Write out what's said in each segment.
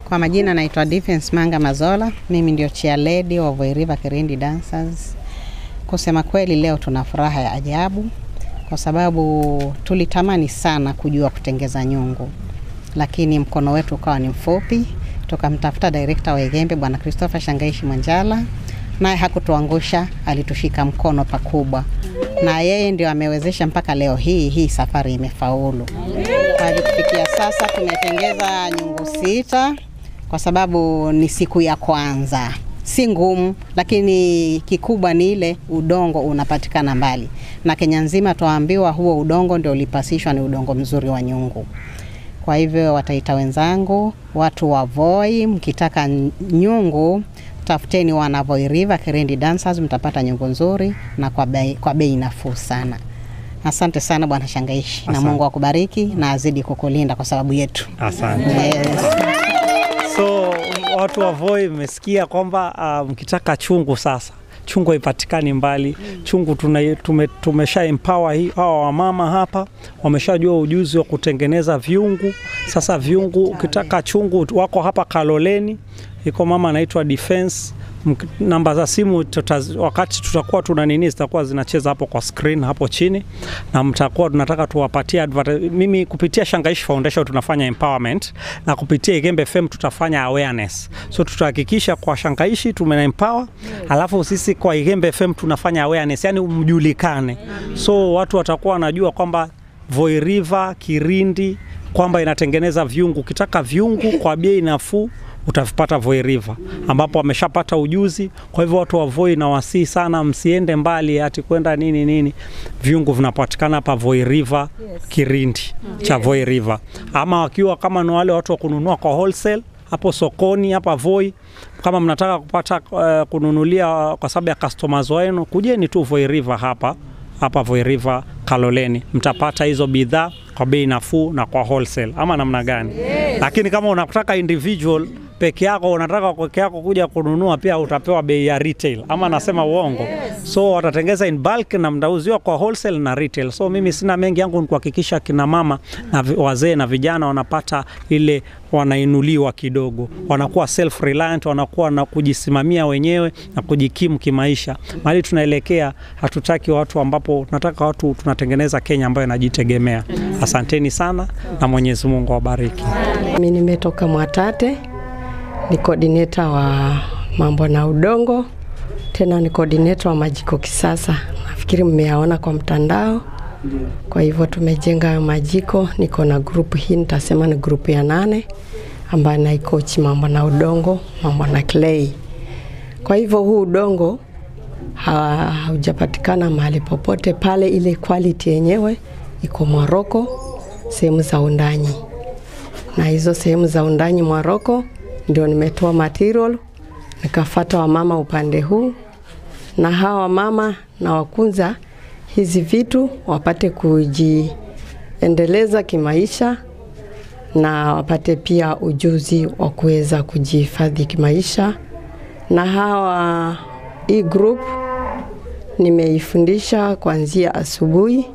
Kwa majina naitwa Defense Manga Mazola, mimi ndio chair lady wa Voi River Kirindi Dancers. Kusema kweli leo tuna furaha ya ajabu kwa sababu tulitamani sana kujua kutengeza nyungu. Lakini mkono wetu ukawa ni mfupi, tukamtafuta director wa Igembe Bwana Christopher Shangaishi Manjala, naye hakutuangusha, alitushika mkono pakubwa. Na yeye ndio amewezesha mpaka leo hii safari imefaulu. Kwa kufikia sasa tumetengeza nyungu 6 kwa sababu ni siku ya kwanza. Si ngumu, lakini kikubwa ni ile udongo unapatikana mbali. Na Kenya nzima tuambiwa huo udongo ndio ulipasishwa ni udongo mzuri wa nyungu. Kwa hivyo wataita wenzangu, watu wa Voi, mkitaka nyungu, tafuteni wana Voi River Kirindi Dancers, mtapata nyungu nzuri na kwa bei nafuu sana. Asante sana Bwana Shangaishi. Asante. Na Mungu akubariki na azidi kukulinda kwa sababu yetu. Asante. Yes. So watu wa Voi mmesikia kwamba mkitaka chungu sasa, chungu ipatikani mbali. Chungu tumesha empower hawa wamama hapa, wameshajua ujuzi wa kutengeneza viungu. Sasa viungu ukitaka chungu wako hapa Kaloleni, iko mama anaitwa Defense. Namba za simu wakati tutakuwa tuna nini zitakuwa zinacheza hapo kwa screen hapo chini, na mtakuwa tunataka tuwapatie mimi kupitia Shangaishi Foundation tunafanya empowerment, na kupitia Igembe FM tutafanya awareness. So tutahakikisha kwa Shangaishi empower, alafu sisi kwa Igembe FM tunafanya awareness, yani mjulikane. So watu watakuwa wanajua kwamba Voi River Kirindi kwamba inatengeneza viungu. Ukitaka viungu kwa bei nafuu utavipata Voi River, ambapo wameshapata ujuzi. Kwa hivyo watu wa Voi na wasii sana msiende mbali ati kwenda nini. Viungu vinapatikana hapa Voi River Kirindi cha Voi River. Ama wakiwa kama ni wale watu wa kununua kwa wholesale hapo sokoni hapa Voi, kama mnataka kupata kununulia kwa sababu ya customers wenu, kujeni tu Voi River hapa Voi River Kaloleni, mtapata hizo bidhaa kwa bei nafuu na kwa wholesale. Ama namna gani? Lakini kama unataka individual peke yako, unataka peke yako kuja kununua, pia utapewa bei ya retail. Ama nasema uongo? So watatengeza in bulk na mtauziwa kwa wholesale na retail. So mimi sina mengi, yangu ni kuhakikisha kina mama na wazee na vijana wanapata ile, wanainuliwa kidogo, wanakuwa self reliant, wanakuwa na kujisimamia wenyewe na kujikimu kimaisha. Mahali tunaelekea hatutaki watu ambapo tunataka watu tunatengeneza Kenya ambayo inajitegemea. Asanteni sana na Mwenyezi Mungu awabariki. Mimi nimetoka Mwatate, ni coordinator wa mambo na udongo, tena ni coordinator wa majiko kisasa. Nafikiri mmeyaona kwa mtandao. Kwa hivyo tumejenga majiko, niko na group hii, nitasema ni group ya 8 ambayo naikochi mambo na udongo, mambo na clay. Kwa hivyo huu udongo haujapatikana mahali popote pale, ile quality yenyewe iko Morocco, sehemu za Undanyi. Na hizo sehemu za Undanyi Morocco ndio nimetoa material, nikafuata wamama upande huu, na hawa mama na wakunza hizi vitu wapate kujiendeleza kimaisha na wapate pia ujuzi wa kuweza kujihifadhi kimaisha. Na hii group nimeifundisha kuanzia asubuhi,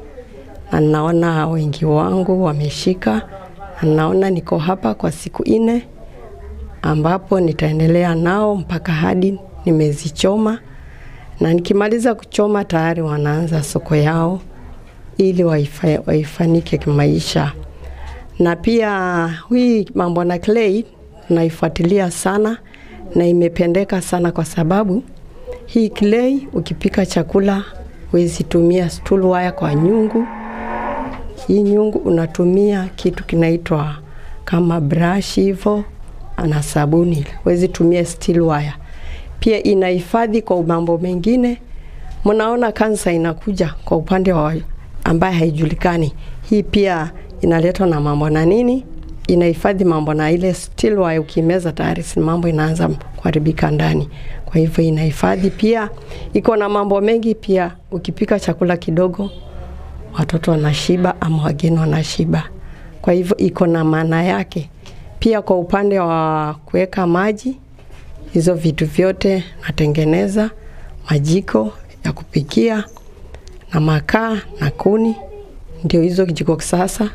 na naona wengi wangu wameshika, na naona niko hapa kwa siku 4 ambapo nitaendelea nao mpaka hadi nimezichoma. Na nikimaliza kuchoma tayari wanaanza soko yao ili waifanike kimaisha. Na pia hii mambo na clay naifuatilia sana na imependeka sana kwa sababu hii clay ukipika chakula huwezi tumia stool wire kwa nyungu. Hii nyungu unatumia kitu kinaitwa kama brush hivyo na sabuni, huwezi tumia steel wire. Pia inahifadhi kwa mambo mengine. Mnaona kansa inakuja kwa upande wa ambaye haijulikani. Hii pia inaletwa na mambo na nini? Inahifadhi mambo na ile steel wire, ukimeza tayari si mambo inaanza kuharibika ndani. Kwa hivyo inahifadhi pia, iko na mambo mengi pia. Ukipika chakula kidogo watoto wanashiba ama wageni wanashiba. Kwa hivyo iko na maana yake. Pia kwa upande wa kuweka maji, hizo vitu vyote natengeneza majiko ya kupikia na makaa na kuni. Ndio hizo jiko kisasa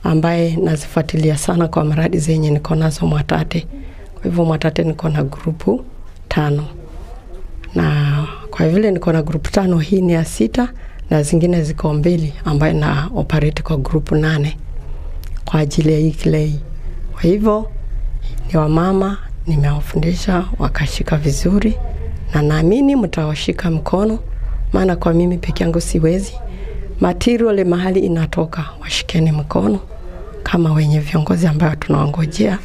ambaye nazifuatilia sana kwa mradi zenye niko nazo Mwatate. Kwa hivyo Mwatate niko na grupu 5. Na kwa vile niko na grupu 5, hii ni ya 6 na zingine ziko 2 ambayo na operate kwa grupu 8 kwa ajili ya hii clay. Kwa hivyo ni wamama nimewafundisha wakashika vizuri, na naamini mtawashika mkono, maana kwa mimi peke yangu siwezi. Material mahali inatoka, washikeni mkono kama wenye viongozi ambao tunaongojea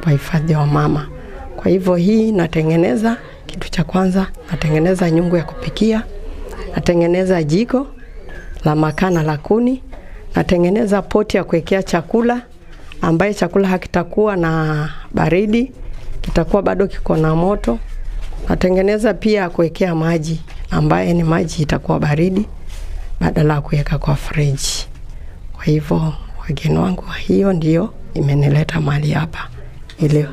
wahifadhi wa mama. Kwa hivyo hii natengeneza, kitu cha kwanza natengeneza nyungu ya kupikia, natengeneza jiko la makaa na la kuni, natengeneza poti ya kuwekea chakula ambaye chakula hakitakuwa na baridi, kitakuwa bado kiko na moto. Natengeneza pia kuwekea maji ambaye ni maji itakuwa baridi badala ya kuweka kwa fridge. Kwa hivyo wageni wangu, hiyo ndio imenileta mahali hapa ile.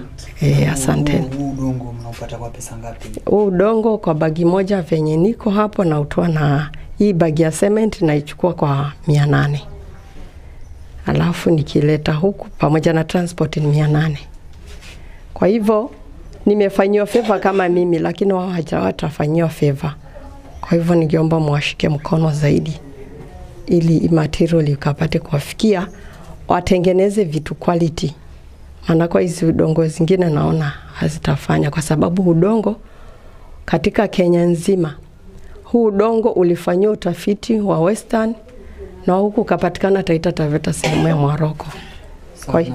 Asante. Udongo mnaupata kwa pesa ngapi? Udongo kwa bagi moja venye niko hapo na utoa, na hii bagi ya cement naichukua kwa 800. Alafu nikileta huku pamoja na transport ni 800. Kwa hivyo nimefanywa favor kama mimi, lakini wao hawatafanywa favor. Kwa hivyo ningeomba mwashike mkono zaidi ili material ikapate kuwafikia, watengeneze vitu quality. Maana kwa hizi udongo zingine naona hazitafanya, kwa sababu udongo katika Kenya nzima, huu udongo ulifanywa utafiti wa Western na huku kapatikana Taita Taveta sehemu ya Morocco. Kwa hii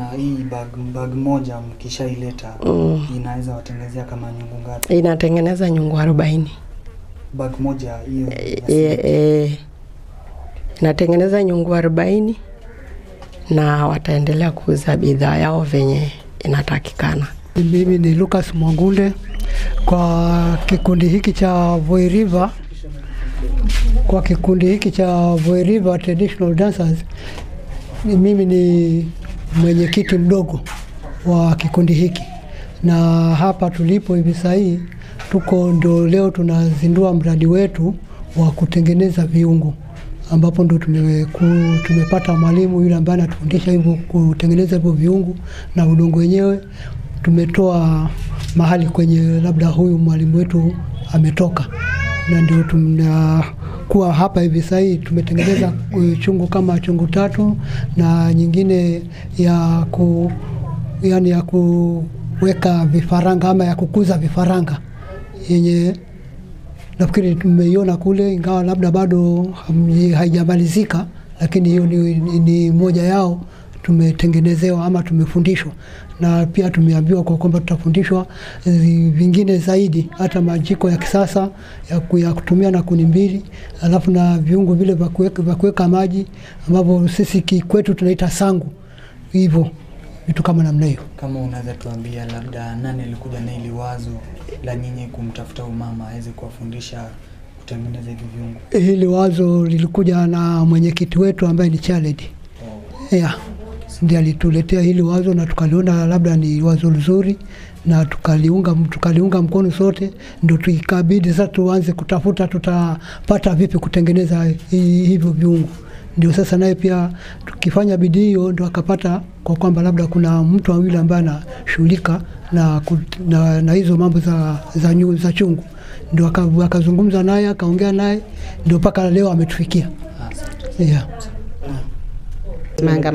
bag moja mkishaileta inaweza watengenezea kama nyungu ngapi? Inatengeneza nyungu 40. Bag moja hiyo inatengeneza nyungu 40, na wataendelea kuuza bidhaa yao venye inatakikana. Mimi ni Lucas Mwangunde kwa kikundi hiki cha Voi River. Kwa kikundi hiki cha Voi River Traditional Dancers, mimi ni mwenyekiti mdogo wa kikundi hiki, na hapa tulipo hivi sasa tuko ndio leo tunazindua mradi wetu wa kutengeneza viungu, ambapo ndo tumepata mwalimu yule ambaye anatufundisha hivyo kutengeneza hivyo viungu, na udongo wenyewe tumetoa mahali kwenye labda huyu mwalimu wetu ametoka, na ndio tunakuwa hapa hivi sasa. Tumetengeneza chungu kama chungu 3 na nyingine ya kuweka vifaranga ama ya kukuza vifaranga yenye nafikiri tumeiona kule, ingawa labda bado haijamalizika, lakini hiyo ni moja yao tumetengenezewa ama tumefundishwa, na pia tumeambiwa kwa kwamba tutafundishwa vingine zaidi, hata majiko ya kisasa ya kutumia na kuni mbili, alafu na viungo vile vya kuweka maji ambavyo sisi kwetu tunaita sangu, hivyo vitu kama namna hiyo. Kama unaweza tuambia labda nani alikuja na ile wazo la nyinyi kumtafuta mama aweze kuwafundisha kutengeneza hivi viungo? Hili wazo lilikuja na mwenyekiti wetu ambaye ni Charity. Ndiye alituletea hili wazo na tukaliona labda ni wazo nzuri, na tukaliunga mkono sote, ndio tukabidi sasa tuanze kutafuta tutapata vipi kutengeneza hivyo viungo. Ndio sasa naye pia tukifanya bidii hiyo ndio akapata kwa kwamba labda kuna mtu wawili ambaye anashughulika na hizo mambo za chungu, ndio akazungumza naye, akaongea naye, ndio paka leo ametufikia.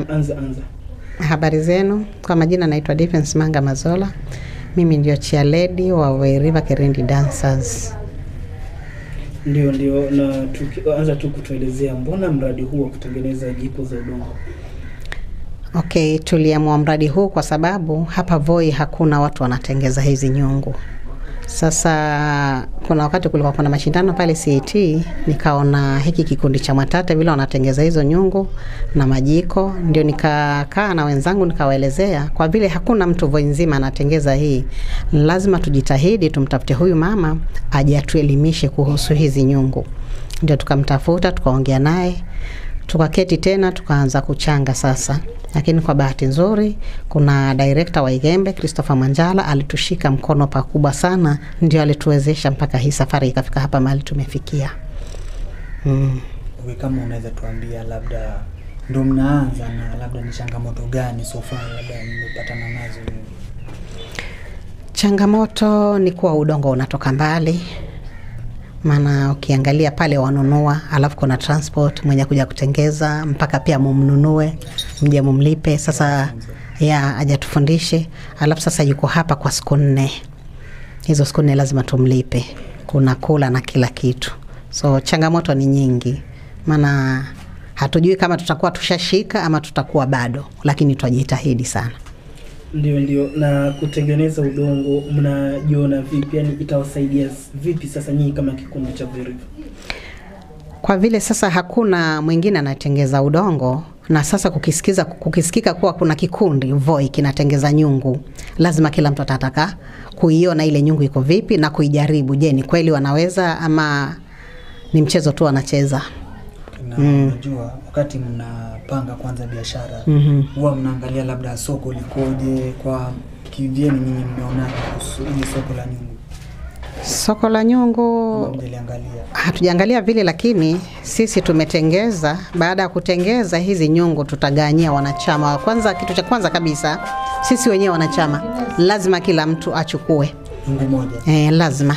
Anza. Habari zenu, kwa majina naitwa Defense Manga Mazola. Mimi ndio chair lady wa Voi River Kerendi Dancers. Ndio, na tukianza tu kutuelezea mbona mradi huu wa kutengeneza jiko za udongo? Okay, tuliamua mradi huu kwa sababu hapa Voi hakuna watu wanatengeza hizi nyungu. Sasa kuna wakati kulikuwa kuna mashindano pale CAT, nikaona hiki kikundi cha Mwatate vile wanatengeza hizo nyungu na majiko, ndio nikakaa na wenzangu nikawaelezea, kwa vile hakuna mtu Voi nzima anatengeza hii, lazima tujitahidi tumtafute huyu mama aje atuelimishe kuhusu hizi nyungu. Ndio tukamtafuta, tukaongea naye, tukaketi tena tukaanza kuchanga sasa. Lakini kwa bahati nzuri kuna director wa Igembe Christopher Manjala alitushika mkono pakubwa sana, ndio alituwezesha mpaka hii safari ikafika hapa mahali tumefikia. Kama unaweza tuambia labda ndio mnaanza na labda ni changamoto gani so far labda mmepatana nazo? Changamoto ni kuwa udongo unatoka mbali. Maana ukiangalia pale wanunua, alafu kuna transport mwenye kuja kutengeza mpaka pia mumnunue, mje mumlipe. Sasa hajatufundishe, alafu sasa yuko hapa kwa siku 4. Hizo siku 4 lazima tumlipe. Kuna kula na kila kitu. So changamoto ni nyingi. Maana hatujui kama tutakuwa tushashika ama tutakuwa bado, lakini tutajitahidi sana. Ndio. Na kutengeneza udongo mnajiona vipi? Yani itawasaidia vipi sasa nyinyi kama kikundi cha Voiriva? Kwa vile sasa hakuna mwingine anatengeza udongo, na sasa kukisikika kuwa kuna kikundi Voi kinatengeza nyungu, lazima kila mtu atataka kuiona ile nyungu iko vipi na kuijaribu. Je, ni kweli wanaweza ama ni mchezo tu wanacheza? Na unajua wakati mnapanga kwanza biashara, huwa mnaangalia labda soko likoje, kwa kivyeni nyinyi mmeona ile soko la nyungu? Soko la nyungu hatujaangalia vile, lakini sisi tumetengeza. Baada ya kutengeza hizi nyungu tutaganyia wanachama. Kwanza, kitu cha kwanza kabisa, sisi wenyewe wanachama lazima kila mtu achukue nyungu moja. Lazima.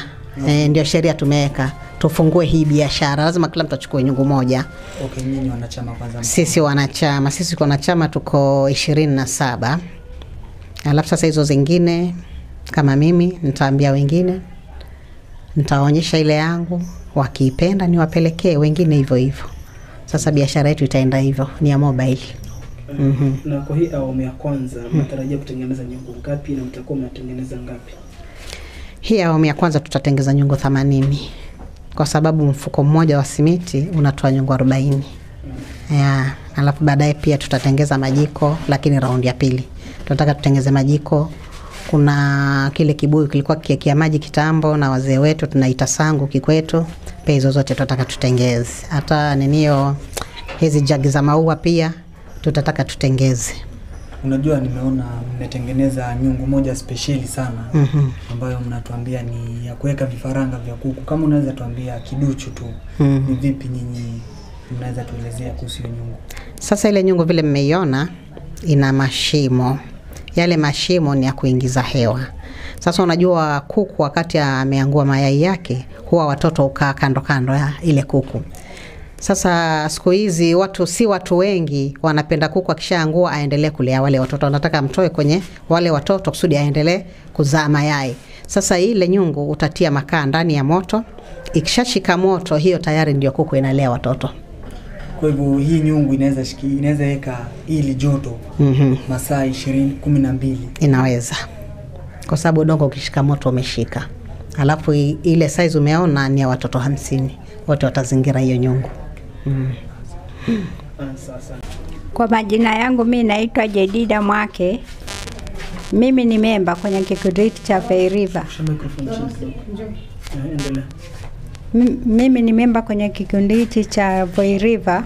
Ndio sheria tumeweka. Tufungue hii biashara, lazima kila mtu achukue nyungu moja. Okay, nyinyi wanachama kwanza? Sisi wanachama tuko 27. Alafu sasa hizo zingine kama mimi nitaambia wengine, nitaonyesha ile yangu, wakiipenda niwapelekee wengine hivyo hivyo. Sasa biashara yetu itaenda hivyo, ni ya mobile. Na kwa hii awamu ya kwanza mnatarajia kutengeneza nyungu ngapi na mtakuwa mnatengeneza ngapi? Hii awamu ya kwanza tutatengeza nyungu 80. Kwa sababu mfuko mmoja wa simiti unatoa nyungu 40. Alafu baadaye pia tutatengeza majiko, lakini raundi ya pili tunataka tutengeze majiko. Kuna kile kibuyu kilikuwa kikia maji kitambo na wazee wetu tunaita sangu kikwetu, pia hizo zote tunataka tutengeze. Hata hizi jagi za maua pia tutataka tutengeze. Unajua nimeona mmetengeneza nyungu moja speciali sana, ambayo mnatuambia ni ya kuweka vifaranga vya kuku. Kama unaweza tuambia kiduchu tu, ni vipi nyinyi mnaweza tuelezea kuhusu nyungu? Sasa ile nyungu vile mmeiona ina mashimo. Yale mashimo ni ya kuingiza hewa. Sasa unajua kuku wakati ameangua mayai yake, huwa watoto ukaa kando kando ya ile kuku. Sasa siku hizi si watu wengi wanapenda kuku akishaangua aendelee kulea wale watoto. Wanataka mtoe kwenye wale watoto kusudi aendelee kuzaa mayai. Sasa ile nyungu utatia makaa ndani ya moto. Ikishashika moto, hiyo tayari ndio kuku inalea watoto. Kwa hivyo hii nyungu inaweza weka ili joto masaa 12 inaweza. Kwa sababu udongo ukishika moto umeshika. Alafu ile size umeona ni ya watoto 50. Wote watazingira hiyo nyungu. Kwa majina yangu mimi naitwa Jedida Mwake. Mimi ni memba kwenye kikundi cha Voiriva. Mimi ni memba kwenye kikundi cha Voiriva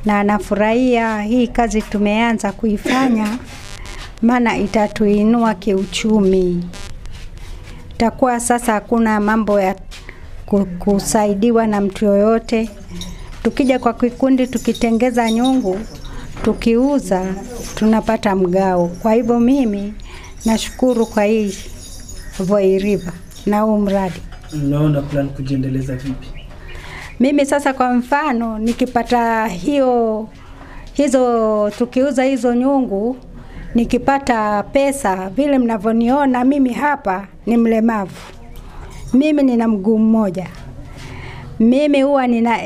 na nafurahia hii kazi tumeanza kuifanya, maana itatuinua kiuchumi. Itakuwa sasa hakuna mambo ya kusaidiwa na mtu yoyote. Tukija kwa kikundi tukitengeza nyungu, tukiuza tunapata mgao. Kwa hivyo mimi nashukuru kwa hii Voiriva na huu mradi. Unaona plan kujiendeleza vipi? Mimi sasa kwa mfano nikipata tukiuza hizo nyungu, nikipata pesa, vile mnavyoniona mimi hapa ni mlemavu. Mimi nina mguu mmoja. Mimi huwa nina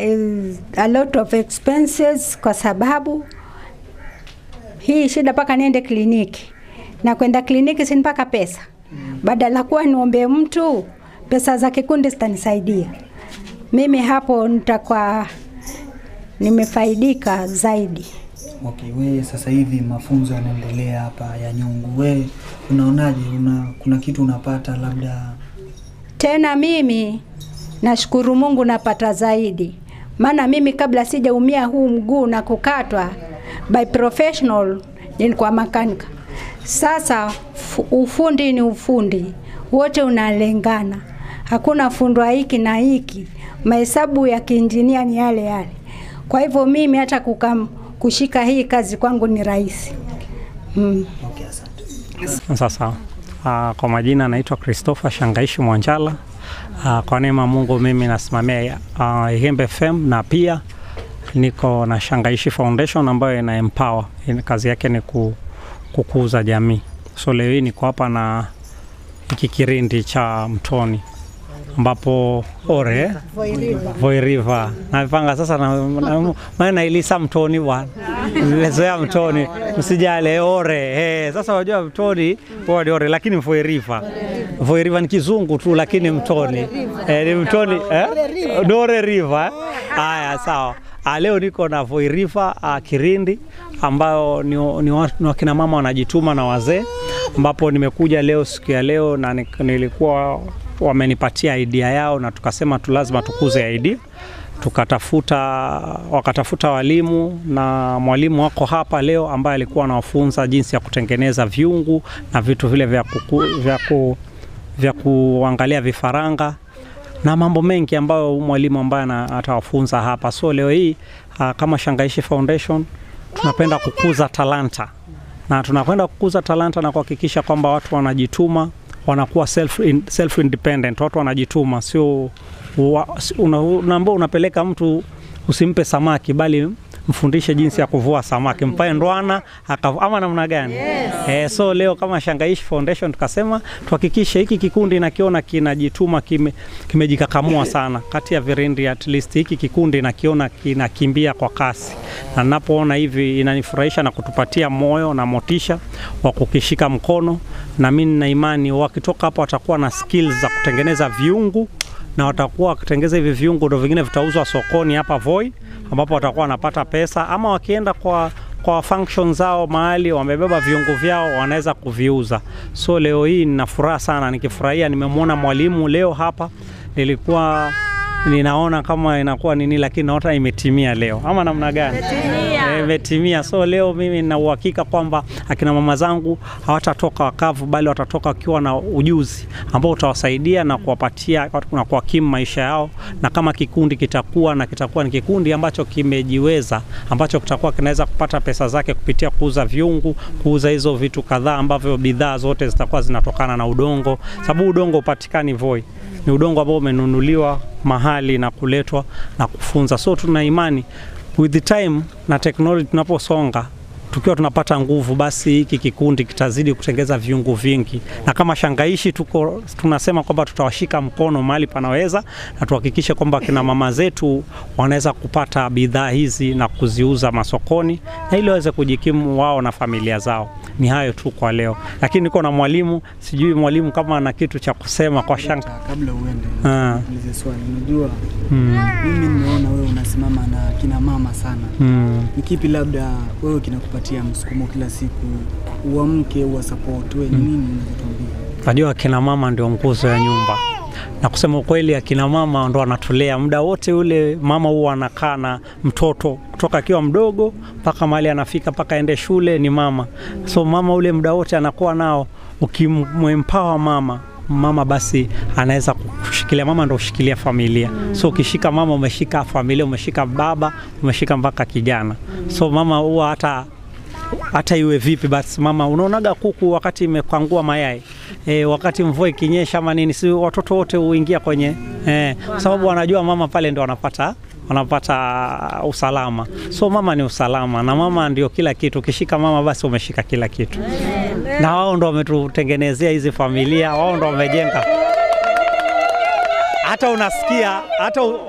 a lot of expenses kwa sababu hii shida mpaka niende kliniki. Na kwenda kliniki si mpaka pesa. Badala kuwa niombe mtu, pesa za kikundi zitanisaidia. Mimi hapo nitakuwa nimefaidika zaidi. Okay, wewe sasa hivi mafunzo yanaendelea hapa ya nyungu. Wewe unaonaje? Kuna kitu unapata labda? Tena mimi nashukuru Mungu napata zaidi. Maana mimi kabla sijaumia huu mguu na kukatwa by professional nilikuwa makanika. Sasa ufundi ni ufundi. Wote unalengana. Hakuna fundwa hiki na hiki. Mahesabu ya kiinjinia ni yale yale. Kwa hivyo mimi hata kushika hii kazi kwangu ni rahisi. Okay, asante. Sasa Kwa majina naitwa Christopher Shangaishi Mwanjala. Kwa neema Mungu mimi nasimamia Ihembe FM na pia niko na Shangaishi Foundation ambayo ina empower. Kazi yake ni kukuza jamii. So leo hii niko hapa na hiki kirindi cha Mtoni ambapo Voi River napanga sasa maana ilisa Mtoni bwana lezoea Mtoni msijale ore sasa wajua Mtoni ore lakini Voi River ni kizungu tu lakini Mtoni ni Mtoni Dore River haya sawa. Leo niko na Voi River Kirindi ambao ni wakina mama wanajituma na wazee, ambapo nimekuja leo siku ya leo na nilikuwa wamenipatia idea yao na tukasema tu lazima tukuze idea. Wakatafuta walimu na mwalimu wako hapa leo ambaye alikuwa anawafunza jinsi ya kutengeneza viungu na vitu vile vya kuangalia vifaranga na mambo mengi ambayo mwalimu ambaye atawafunza hapa. So leo hii kama Shangaishi Foundation tunapenda kukuza talanta. Na tunakwenda kukuza talanta na kuhakikisha kwamba watu wanajituma, wanakuwa self independent, watu wanajituma, sio unaambia unapeleka mtu usimpe samaki bali mfundishe jinsi ya kuvua samaki, mpae ndwana ama namna gani? Yes. So leo kama Shangaishi Foundation tukasema tuhakikishe hiki kikundi nakiona kinajituma, kimejikakamua sana. Kati ya virindi at least hiki kikundi nakiona kinakimbia kwa kasi. Na ninapoona hivi inanifurahisha na kutupatia moyo na motisha wa kukishika mkono, na mimi nina imani wakitoka hapo watakuwa na skills za kutengeneza viungu na watakuwa kutengeneza hivi viungu ndio vingine vitauzwa sokoni hapa Voi, ambapo watakuwa wanapata pesa, ama wakienda kwa function zao mahali wamebeba viungu vyao wanaweza kuviuza. So leo hii nina furaha sana, nikifurahia nimemwona mwalimu leo hapa. Nilikuwa ninaona kama inakuwa nini, lakini naona imetimia leo. Ama namna gani? Imetimia. So leo mimi nina uhakika kwamba akina mama zangu hawatatoka wakavu, bali watatoka wakiwa na ujuzi ambao utawasaidia na kuwapatia na kuhakimu maisha yao. Na kama kikundi kitakuwa ni kikundi ambacho kimejiweza, ambacho kitakuwa kinaweza kupata pesa zake kupitia kuuza viungu, kuuza hizo vitu kadhaa ambavyo bidhaa zote zitakuwa zinatokana na udongo, sababu udongo upatikani Voi. Ni udongo ambao umenunuliwa mahali na kuletwa na kufunza. So tuna imani with the time na technology tunaposonga, tukiwa tunapata nguvu, basi hiki kikundi kitazidi kutengeza viungu vingi. Na kama Shangaishi tunasema kwamba tutawashika mkono mahali panaweza, na tuhakikishe kwamba kina mama zetu wanaweza kupata bidhaa hizi na kuziuza masokoni, na ili waweze kujikimu wao na familia zao. Ni hayo tu kwa leo. Lakini niko na mwalimu, sijui mwalimu kama ana kitu cha kusema kwa Shanga. Kabla uende, niulize swali. Unajua mimi nimeona wewe unasimama na kina mama sana. Ni kipi labda wewe kinakupatia msukumo kila siku uamke support wewe, nini unatuambia? Unajua kina mama ndio nguzo ya nyumba. Na kusema ukweli akina mama ndo wanatulea muda wote ule. Mama huwa anakaa na mtoto kutoka akiwa mdogo mpaka mahali anafika mpaka aende shule ni mama. So mama ule muda wote anakuwa nao. Ukimempower mama basi anaweza kushikilia, mama ndo ushikilia familia. So ukishika mama umeshika familia, umeshika baba, umeshika mpaka kijana. So mama huwa hata iwe vipi basi mama, unaonaga kuku wakati imekwangua mayai, wakati mvua ikinyesha ama nini, si watoto wote huingia kwenye kwa sababu wanajua mama pale ndio wanapata usalama. So mama ni usalama na mama ndio kila kitu. Ukishika mama basi umeshika kila kitu. Na wao ndio wametutengenezea hizi familia, wao ndio wamejenga. Hata unasikia,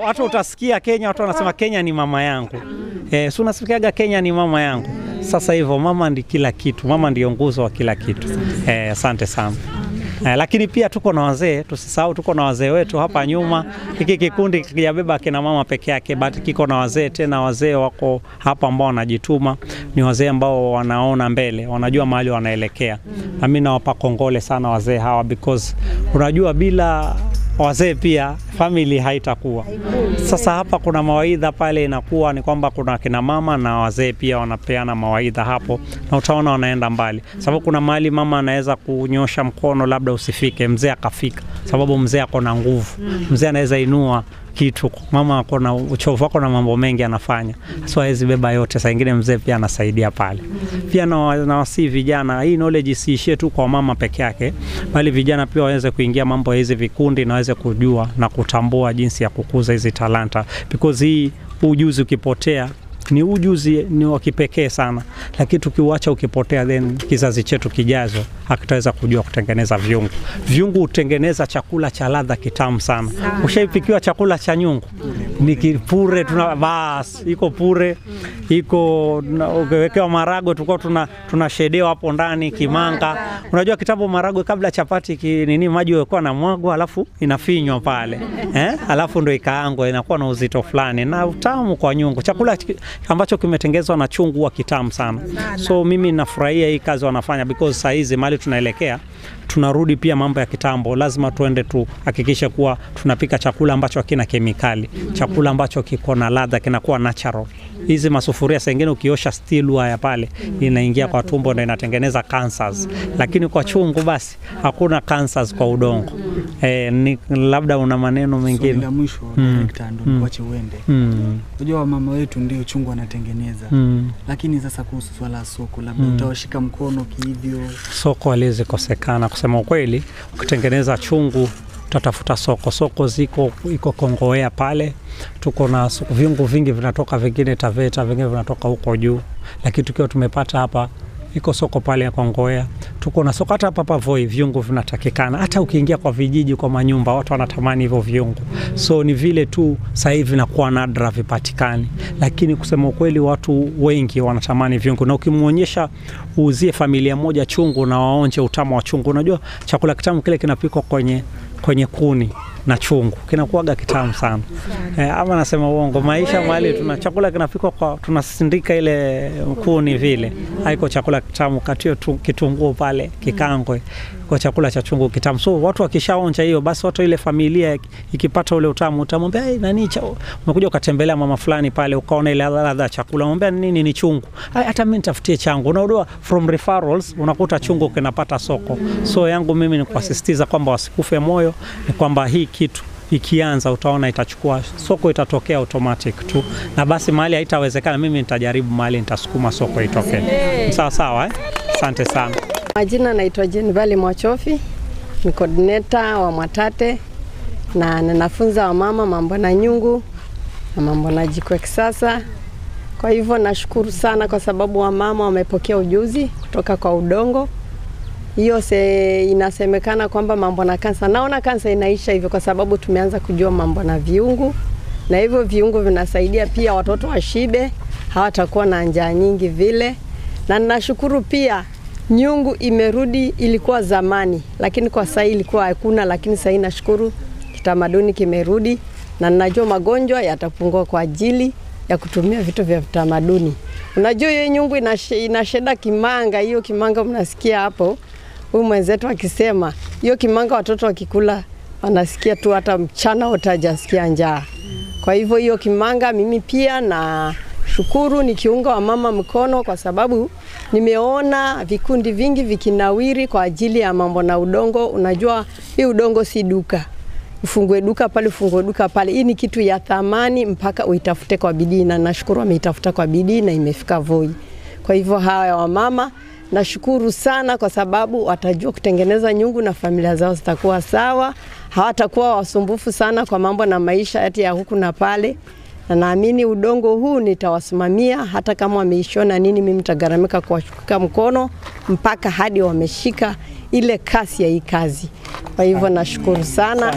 hata utasikia Kenya watu wanasema Kenya ni mama yangu. So unasikiaga Kenya ni mama yangu. Sasa hivyo mama ndi kila kitu, mama ndio nguzo wa kila kitu. Asante sana. Lakini pia tuko na wazee, tusisahau tuko na wazee wetu hapa nyuma. Hiki kikundi kijabeba kina mama peke yake, but kiko na wazee, tena wazee wako hapa ambao wanajituma. Ni wazee ambao wanaona mbele, wanajua mahali wanaelekea. Na mimi nawapa kongole sana wazee hawa, because unajua bila wazee pia family haitakuwa. Sasa hapa kuna mawaidha pale, inakuwa ni kwamba kuna kina mama na wazee pia wanapeana mawaidha hapo, na utaona wanaenda mbali. Sababu kuna mahali mama anaweza kunyosha mkono labda usifike, mzee akafika, sababu mzee ako na nguvu. Mzee anaweza inua kitu. Mama ako na uchovu, ako na mambo mengi anafanya, so hawezi beba yote. Saa nyingine mzee pia anasaidia pale. Pia na wasi vijana, hii knowledge isiishie tu kwa mama peke yake, bali vijana pia waweze kuingia mambo ya hizi vikundi na waweze kujua na kutambua jinsi ya kukuza hizi talanta, because hii ujuzi ukipotea ni ujuzi ni wa kipekee sana, lakini tukiuacha ukipotea, then kizazi chetu kijazo hakitaweza kujua kutengeneza viungo. Viungo hutengeneza chakula cha ladha kitamu sana. Ushaipikiwa chakula cha nyungu? Ni kipure, iko pure, iko ukiwekewa marago, tulikuwa tunashedewa hapo ndani kimanga. Unajua kitabu marago kabla chapati maji yalikuwa na mwago alafu inafinywa pale. Alafu ndio ikaangwa, inakuwa na uzito fulani na utamu kwa nyungu. Chakula ambacho kimetengezwa na chungu wa kitamu sana. So mimi nafurahia hii kazi wanafanya, because saa hizi mali tunaelekea tunarudi pia mambo ya kitambo. Lazima tuende tuhakikishe kuwa tunapika chakula ambacho hakina kemikali, chakula ambacho kiko na ladha, kinakuwa natural. Hizi masufuria sengine ukiosha steel wire pale inaingia kwa tumbo na inatengeneza cancers, lakini kwa chungu basi hakuna cancers kwa udongo. Ni labda una maneno mengine? So, la mwisho ndo kuache uende. Unajua mama wetu ndio chungu anatengeneza. Lakini sasa kuhusu swala soko, labda utawashika mkono kihivyo? Soko haliwezi kosekana kusema ukweli. Ukitengeneza chungu tutatafuta soko. Soko iko Kongowea pale. Tuko na viungo vingi vinatoka, vingine Taveta, vingine vinatoka huko juu. Lakini tukiwa tumepata hapa iko soko pale ya Kongowea. Tuko na soko hapa Voi, viungo vinatakikana. Hata ukiingia kwa vijiji, kwa manyumba, watu wanatamani hivyo viungo. So ni vile tu sasa hivi nakuwa nadra vipatikani. Lakini kusema ukweli watu wengi wanatamani viungo, na ukimuonyesha uuzie familia moja chungu na waonje utamu wa chungu. Unajua chakula kitamu kile kinapikwa kwenye kuni na chungu kinakuaga kitamu sana. Ama nasema uongo? Maisha mahali chakula kinapikwa tunasindika ile kuni vile, haiko chakula kitamu. Katio kitunguu pale kikangwe, kwa chakula cha chungu kitamu. So watu wakishaonja hiyo, basi watu ile familia ikipata ule utamu, utamwambia nani umekuja ukatembelea mama fulani pale ukaona ile ladha ya chakula, mwambia nini ni chungu, hata mimi nitafutie changu. Unaona, from referrals unakuta chungu kinapata soko. So yangu mimi ni kuasisitiza kwamba wasikufe moyo, ni kwamba hii kitu ikianza utaona itachukua soko, itatokea automatic tu, na basi mahali haitawezekana mimi nitajaribu mahali nitasukuma soko itokee. Sawa asante sana. Majina naitwa Jane Valley Mwachofi, ni coordinator wa Mwatate, na ninafunza wamama mambo na nyungu na mambo na jiko kisasa. Kwa hivyo nashukuru sana kwa sababu wamama wamepokea ujuzi kutoka kwa udongo. Hiyo inasemekana kwamba mambo na kansa, naona kansa inaisha hivyo kwa sababu tumeanza kujua mambo na viungu, na hivyo viungu vinasaidia pia watoto washibe, hawatakuwa na njaa nyingi vile. Na ninashukuru pia nyungu imerudi, ilikuwa zamani lakini kwa sasa ilikuwa hakuna, lakini sasa nashukuru kitamaduni kimerudi, na ninajua magonjwa yatapungua kwa ajili ya kutumia vitu vya kitamaduni. Unajua hiyo nyungu inasheda kimanga, hiyo kimanga mnasikia hapo. Huyu mwenzetu akisema hiyo kimanga watoto wakikula wanasikia tu, hata mchana utajasikia njaa. Kwa hivyo hiyo kimanga mimi pia na shukuru nikiunga wa mama mkono, kwa sababu nimeona vikundi vingi vikinawiri kwa ajili ya mambo na udongo. Unajua hii udongo si duka, ufungue duka pale, hii ni kitu ya thamani mpaka uitafute kwa bidii, na nashukuru ameitafuta kwa bidii na imefika Voi. Kwa hivyo hawa wamama nashukuru sana, kwa sababu watajua kutengeneza nyungu na familia zao zitakuwa sawa, hawatakuwa wasumbufu sana kwa mambo na maisha ati ya huku na pale. Na naamini udongo huu nitawasimamia, hata kama wameishona nini mimi nitagaramika kuwashika mkono mpaka hadi wameshika ile kasi ya hii kazi. Kwa hivyo nashukuru sana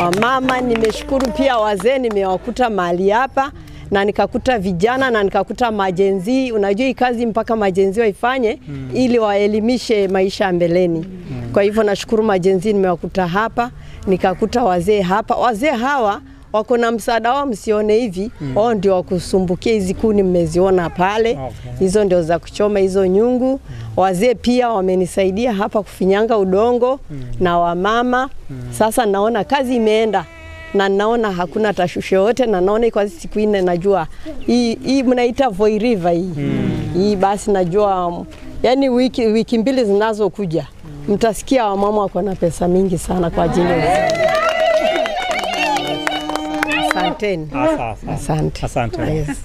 wamama. Nimeshukuru pia wazee, nimewakuta mahali hapa na nikakuta vijana na nikakuta majenzi. Unajua hii kazi mpaka majenzi waifanye ili waelimishe maisha mbeleni. Kwa hivyo nashukuru majenzi, nimewakuta hapa, nikakuta wazee hapa. Wazee hawa wako na msaada wao, msione hivi. Wao ndio wakusumbukia hizi kuni mmeziona pale. Hizo ndio za kuchoma hizo nyungu. Wazee pia wamenisaidia hapa kufinyanga udongo na wamama. Sasa naona kazi imeenda, na naona hakuna tashusho yote, na naona kwa siku 4 najua hii mnaita Voi River hii. Hii basi najua yani wiki 2 zinazokuja mtasikia wamama wako na pesa mingi sana kwa ajili ya Asanteni. Asante. Asante. Yes.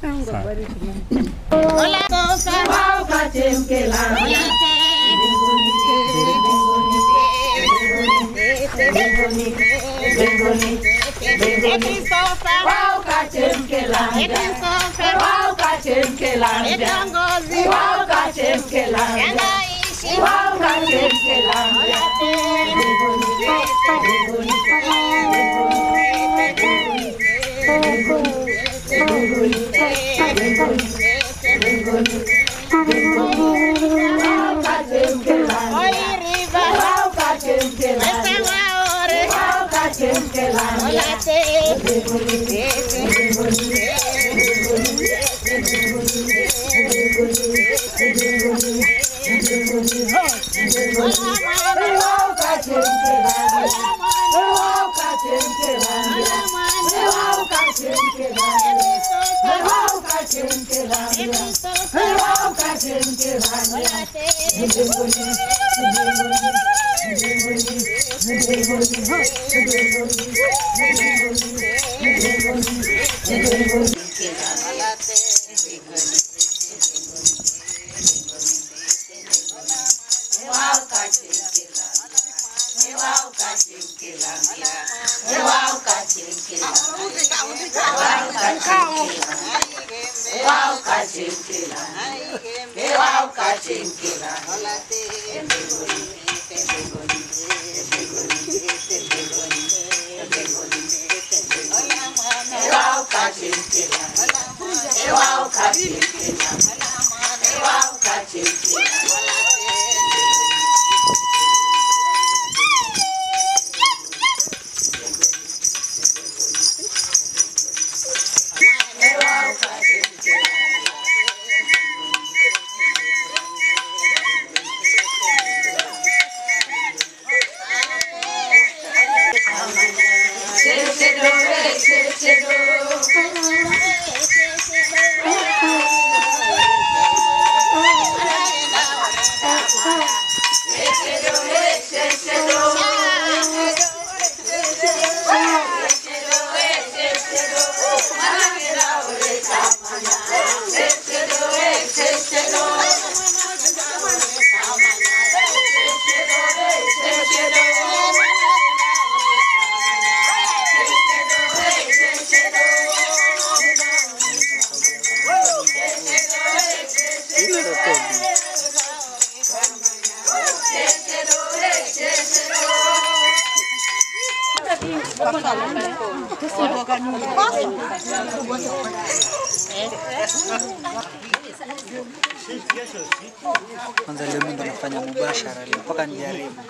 Kwanza leo ndo nafanya mubashara leo mpaka nijaribu.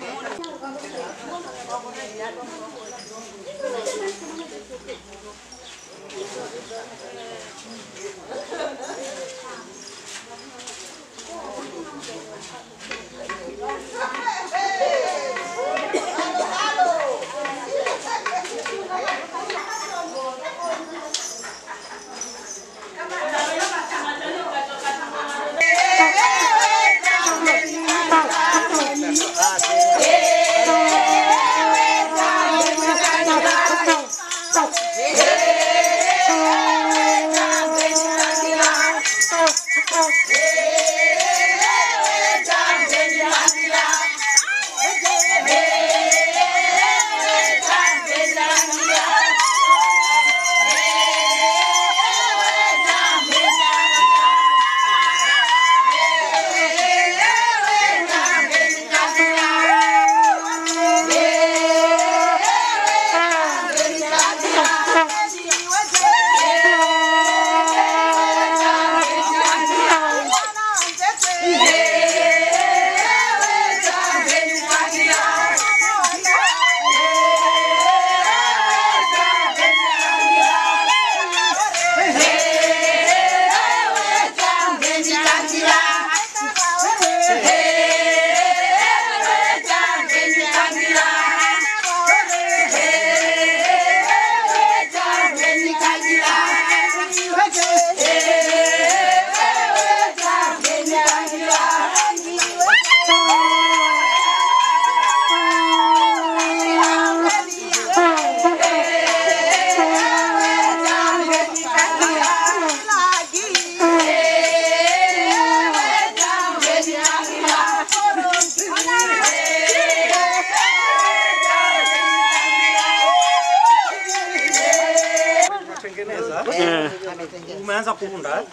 Umeanza kuunda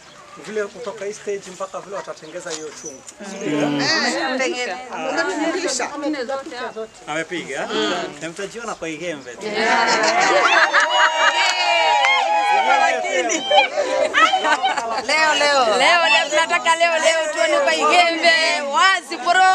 vile kutoka hii stage mpaka vile watatengeza hiyo chungu. Amepiga? Mtajiona kwa igembe tu. Leo tunataka leo tuone kwa igembe wazi bro.